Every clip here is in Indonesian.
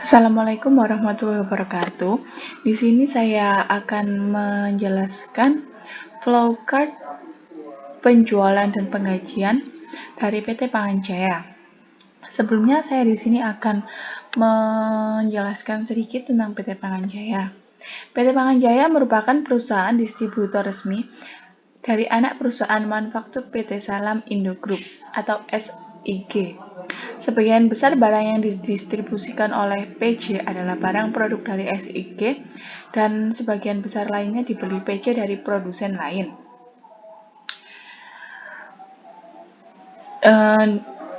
Assalamualaikum warahmatullahi wabarakatuh. Di sini saya akan menjelaskan flow chart penjualan dan penggajian dari PT Pangan Jaya. Sebelumnya saya di sini akan menjelaskan sedikit tentang PT Pangan Jaya. PT Pangan Jaya merupakan perusahaan distributor resmi dari anak perusahaan manufaktur PT Salam Indo Group atau SIG. Sebagian besar barang yang didistribusikan oleh PJ adalah barang produk dari SIG dan sebagian besar lainnya dibeli PJ dari produsen lain.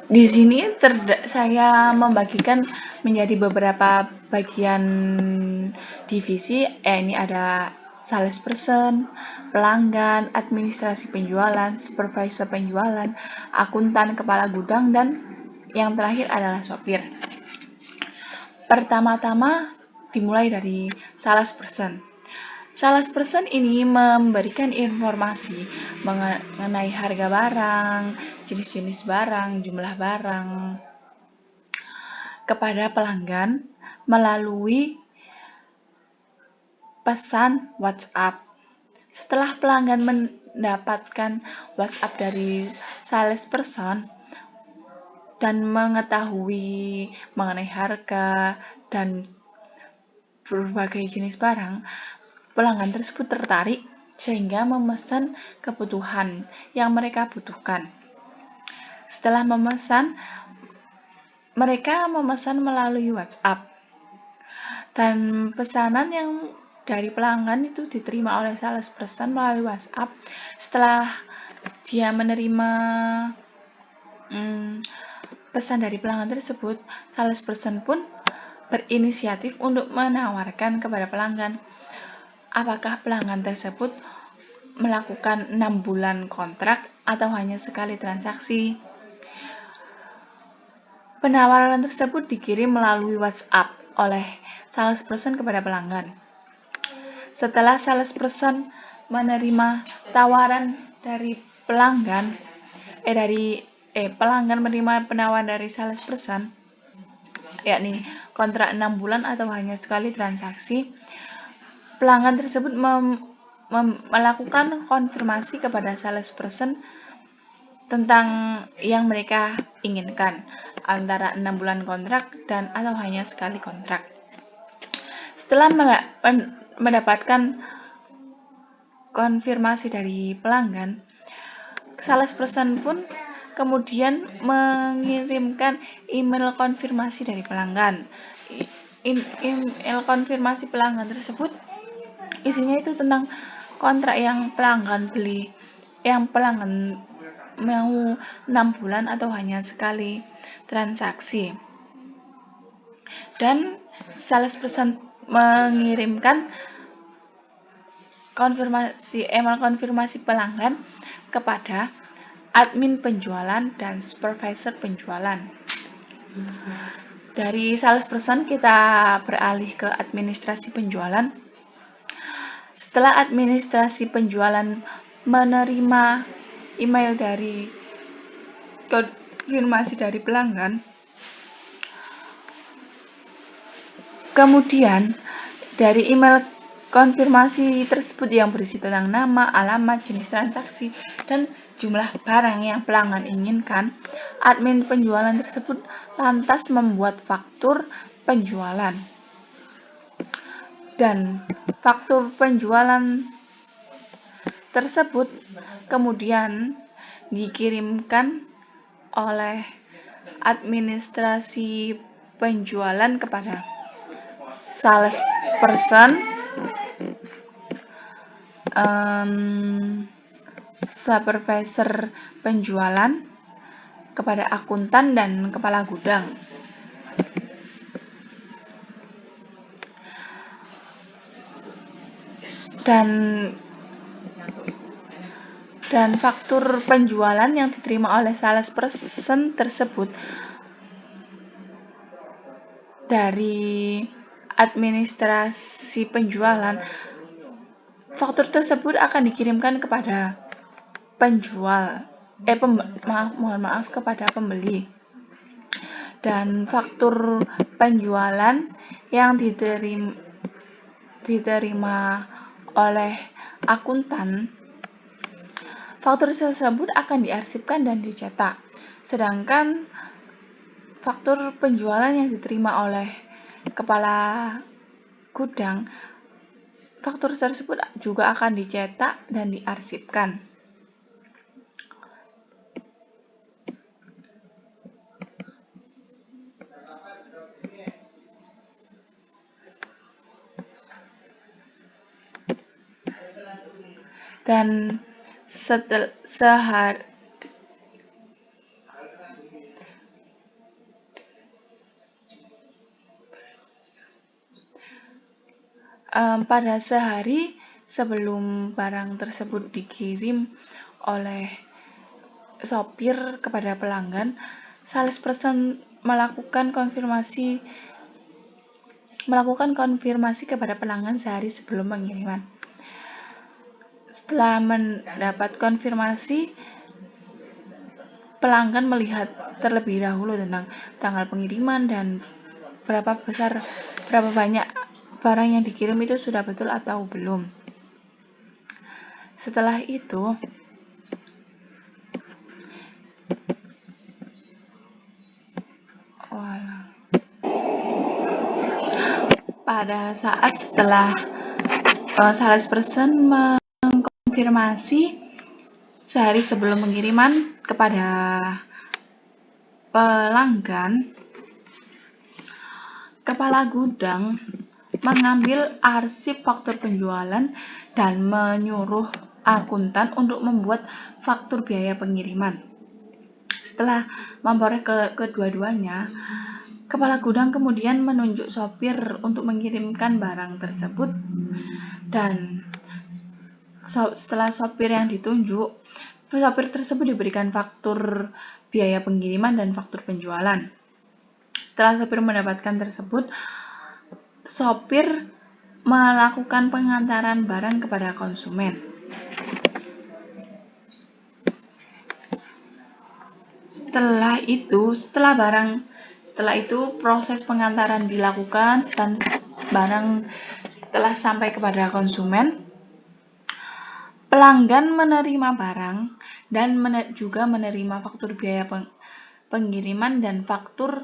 Di sini saya membagikan menjadi beberapa bagian divisi. Ini ada salesperson, pelanggan, administrasi penjualan, supervisor penjualan, akuntan, kepala gudang, dan yang terakhir adalah sopir. Pertama-tama dimulai dari salesperson. Salesperson ini memberikan informasi mengenai harga barang, jenis-jenis barang, jumlah barang kepada pelanggan melalui pesan WhatsApp. Setelah pelanggan mendapatkan WhatsApp dari salesperson dan mengetahui mengenai harga dan berbagai jenis barang, pelanggan tersebut tertarik sehingga memesan kebutuhan yang mereka butuhkan. Setelah memesan, mereka memesan melalui WhatsApp. Dan pesanan yang dari pelanggan itu diterima oleh salesperson melalui WhatsApp. Setelah dia menerima pesan dari pelanggan tersebut, salesperson pun berinisiatif untuk menawarkan kepada pelanggan apakah pelanggan tersebut melakukan 6 bulan kontrak atau hanya sekali transaksi. Penawaran tersebut dikirim melalui WhatsApp oleh salesperson kepada pelanggan. Setelah salesperson menerima tawaran dari pelanggan, pelanggan menerima penawaran dari salesperson, yakni kontrak 6 bulan atau hanya sekali transaksi, pelanggan tersebut melakukan konfirmasi kepada salesperson tentang yang mereka inginkan, antara 6 bulan kontrak dan atau hanya sekali kontrak. Setelah mendapatkan konfirmasi dari pelanggan, salesperson pun kemudian mengirimkan email konfirmasi dari pelanggan. Email konfirmasi pelanggan tersebut isinya itu tentang kontrak yang pelanggan beli, yang pelanggan mau 6 bulan atau hanya sekali transaksi. Dan salesperson mengirimkan email konfirmasi pelanggan kepada admin penjualan dan supervisor penjualan. Dari salesperson kita beralih ke administrasi penjualan. Setelah administrasi penjualan menerima email dari konfirmasi dari pelanggan, kemudian dari email konfirmasi tersebut yang berisi tentang nama, alamat, jenis transaksi, dan jumlah barang yang pelanggan inginkan, admin penjualan tersebut lantas membuat faktur penjualan. Dan faktur penjualan tersebut kemudian dikirimkan oleh administrasi penjualan kepada salesperson, supervisor penjualan, kepada akuntan dan kepala gudang. Dan faktur penjualan yang diterima oleh salesperson tersebut dari administrasi penjualan, faktur tersebut akan dikirimkan kepada penjual, kepada pembeli. dan faktur penjualan yang diterima oleh akuntan, faktur tersebut akan diarsipkan dan dicetak. Sedangkan faktur penjualan yang diterima oleh kepala gudang, faktur tersebut juga akan dicetak dan diarsipkan. Dan pada sehari sebelum barang tersebut dikirim oleh sopir kepada pelanggan, salesperson melakukan konfirmasi kepada pelanggan sehari sebelum pengiriman. Setelah mendapat konfirmasi, pelanggan melihat terlebih dahulu tentang tanggal pengiriman dan berapa banyak barang yang dikirim itu sudah betul atau belum. Setelah itu, pada saat setelah salesperson mengkonfirmasi sehari sebelum pengiriman kepada pelanggan, kepala gudang mengambil arsip faktur penjualan dan menyuruh akuntan untuk membuat faktur biaya pengiriman. Setelah memperoleh kedua-duanya, kepala gudang kemudian menunjuk sopir untuk mengirimkan barang tersebut, dan setelah sopir yang ditunjuk, sopir tersebut diberikan faktur biaya pengiriman dan faktur penjualan. Setelah sopir mendapatkan tersebut, sopir melakukan pengantaran barang kepada konsumen. Setelah itu proses pengantaran dilakukan dan barang telah sampai kepada konsumen. Pelanggan menerima barang dan juga menerima faktur biaya pengiriman dan faktur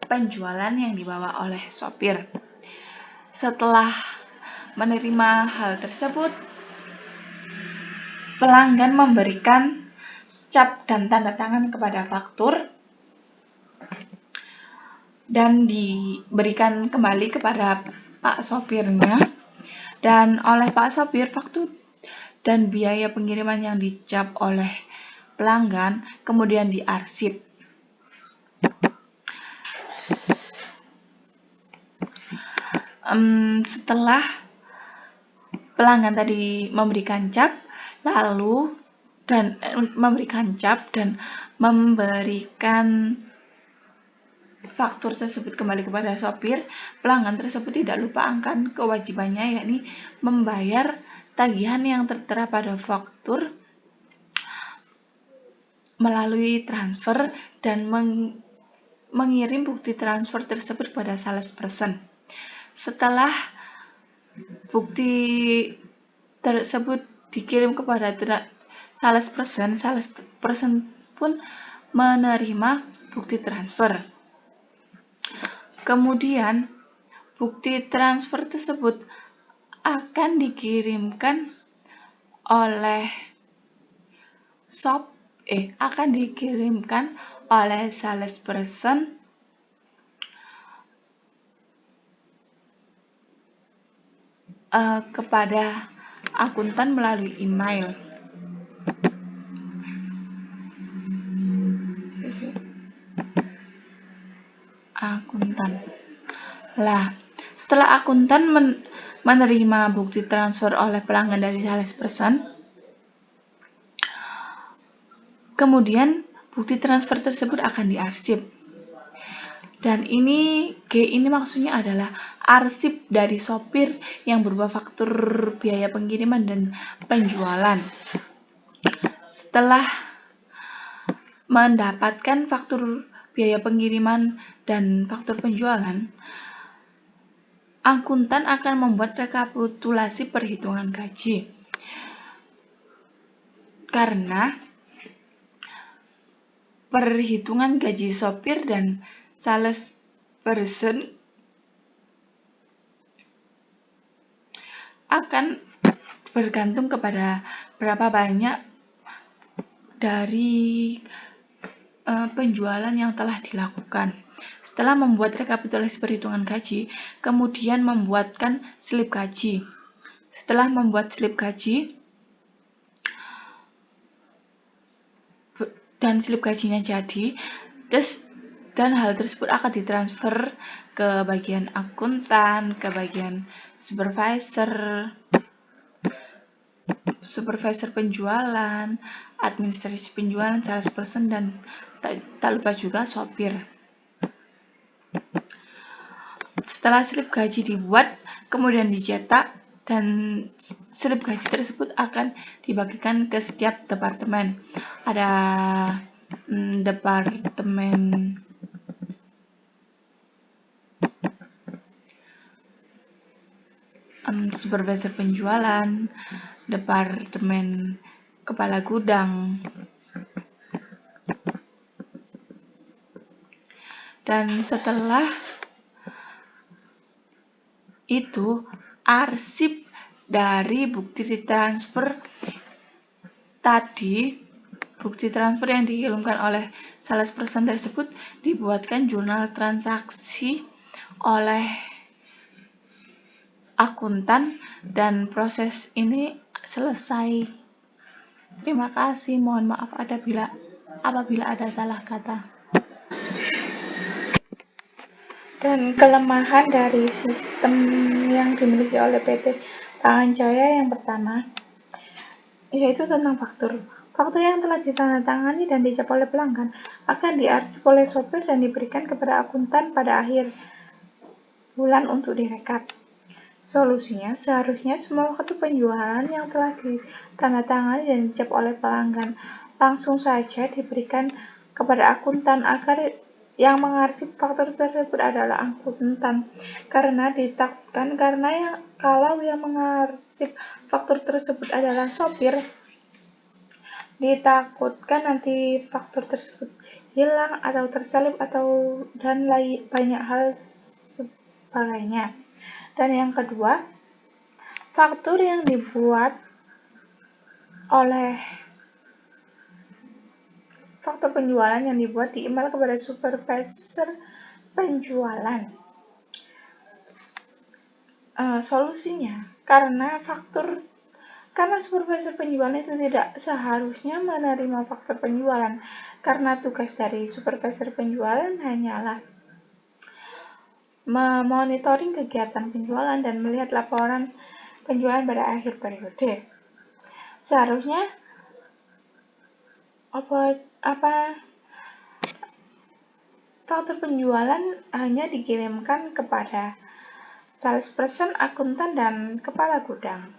penjualan yang dibawa oleh sopir. Setelah menerima hal tersebut, pelanggan memberikan cap dan tanda tangan kepada faktur dan diberikan kembali kepada Pak sopirnya, dan oleh Pak sopir faktur dan biaya pengiriman yang dicap oleh pelanggan kemudian diarsip. Setelah pelanggan tadi memberikan cap dan memberikan faktur tersebut kembali kepada sopir, pelanggan tersebut tidak lupakan kewajibannya, yakni membayar tagihan yang tertera pada faktur melalui transfer dan mengirim bukti transfer tersebut pada salesperson. Setelah bukti tersebut dikirim kepada salesperson pun menerima bukti transfer. Kemudian bukti transfer tersebut akan dikirimkan oleh salesperson kepada akuntan melalui email. Setelah akuntan menerima bukti transfer oleh pelanggan dari salesperson, kemudian bukti transfer tersebut akan diarsip. Dan ini maksudnya adalah arsip dari sopir yang berupa faktur biaya pengiriman dan penjualan. Setelah mendapatkan faktur biaya pengiriman, dan faktur penjualan, akuntan akan membuat rekapitulasi perhitungan gaji. Karena perhitungan gaji sopir dan salesperson akan bergantung kepada berapa banyak dari penjualan yang telah dilakukan. Setelah membuat rekapitulasi perhitungan gaji, kemudian membuatkan slip gaji. Setelah membuat slip gaji dan slip gajinya jadi, dan hal tersebut akan ditransfer ke bagian akuntan, ke bagian supervisor penjualan, administrasi penjualan, salesperson, dan tak lupa juga sopir. Setelah slip gaji dibuat, kemudian dicetak, dan slip gaji tersebut akan dibagikan ke setiap departemen. Ada departemen supervisor penjualan, departemen kepala gudang, dan setelah itu arsip dari bukti transfer tadi, bukti transfer yang dikirimkan oleh salesperson tersebut dibuatkan jurnal transaksi oleh akuntan, dan proses ini selesai. Terima kasih, mohon maaf apabila ada salah kata. Dan kelemahan dari sistem yang dimiliki oleh PT Pangan Jaya yang pertama, yaitu tentang faktur. Faktur yang telah ditandatangani dan dicap oleh pelanggan akan diarsip oleh sopir dan diberikan kepada akuntan pada akhir bulan untuk direkap. Solusinya, seharusnya semua kartu penjualan yang telah ditandatangani dan dicap oleh pelanggan langsung saja diberikan kepada akuntan agar yang mengarsip faktur tersebut adalah akuntan, karena ditakutkan kalau yang mengarsip faktur tersebut adalah sopir, ditakutkan nanti faktur tersebut hilang atau terselip dan banyak hal sebagainya. Dan yang kedua, faktur yang dibuat oleh faktur penjualan yang dibuat di email kepada supervisor penjualan. Solusinya, karena supervisor penjualan itu tidak seharusnya menerima faktur penjualan, karena tugas dari supervisor penjualan hanyalah memonitoring kegiatan penjualan dan melihat laporan penjualan pada akhir periode. Seharusnya faktur penjualan hanya dikirimkan kepada salesperson, akuntan, dan kepala gudang.